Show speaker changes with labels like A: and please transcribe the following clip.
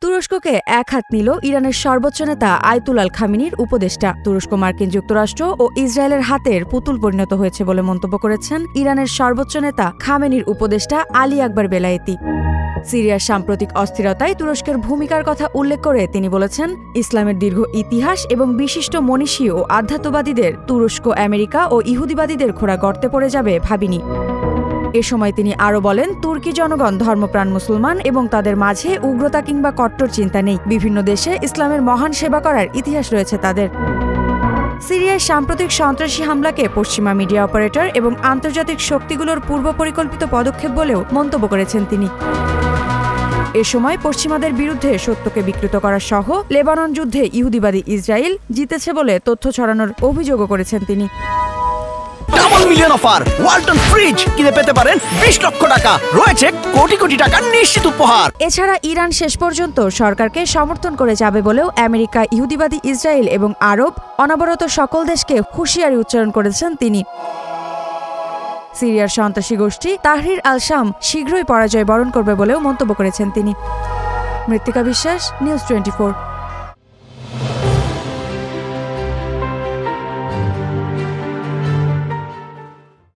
A: তুরস্ককে এক হাত নিল ইরানের সর্বোচ্চ নেতা আয়াতুল্লাহ খামেনির উপদেষ্টা। তুরস্ক মার্কিন যুক্তরাষ্ট্র ও ইসরায়েলের হাতের পুতুল পরিণত হয়েছে বলে মন্তব্য করেছেন ইরানের সর্বোচ্চ নেতা খামেনির উপদেষ্টা আলী আকবর বেলায়েতি। সিরিয়ার সাম্প্রতিক অস্থিরতায় তুরস্কের ভূমিকার কথা উল্লেখ করে তিনি বলেছেন, ইসলামের দীর্ঘ ইতিহাস এবং বিশিষ্ট মনীষী ও আধ্যাত্মবাদীদের তুরস্ক আমেরিকা ও ইহুদিবাদীদের খোঁড়া গর্তে পড়ে যাবে ভাবিনি। এ সময় তিনি আরও বলেন, তুর্কি জনগণ ধর্মপ্রাণ মুসলমান এবং তাদের মাঝে উগ্রতা কিংবা কট্টর চিন্তা নেই। বিভিন্ন দেশে ইসলামের মহান সেবা করার ইতিহাস রয়েছে তাদের। সিরিয়ায় সাম্প্রতিক সন্ত্রাসী হামলাকে পশ্চিমা মিডিয়া অপারেটর এবং আন্তর্জাতিক শক্তিগুলোর পূর্ব পরিকল্পিত পদক্ষেপ বলেও মন্তব্য করেছেন তিনি। এ সময় পশ্চিমাদের বিরুদ্ধে সত্যকে বিকৃত করা সহ লেবানন যুদ্ধে ইহুদিবাদী ইসরায়েল জিতেছে বলে তথ্য ছড়ানোর অভিযোগও করেছেন তিনি।
B: Double million offer Walton fridge কিনে পেতে পারেন 20 লক্ষ টাকা, রয়েছে কোটি কোটি টাকার নিশ্চিত উপহার।
A: এছাড়া ইরান শেষ পর্যন্ত সরকারকে সমর্থন করে যাবে বলেও আমেরিকা, ইহুদিবাদী ইসরায়েল এবং আরব অনবরত সকল দেশকে হুঁশিয়ারি উচ্চারণ করেছেন তিনি। সিরিয়ার সন্ত্রাসী গোষ্ঠী তাহরির আল শাম শীঘ্রই পরাজয় বরণ করবে বলেও মন্তব্য করেছেন তিনি। মৃত্তিকা বিশ্বাস, নিউজ 24।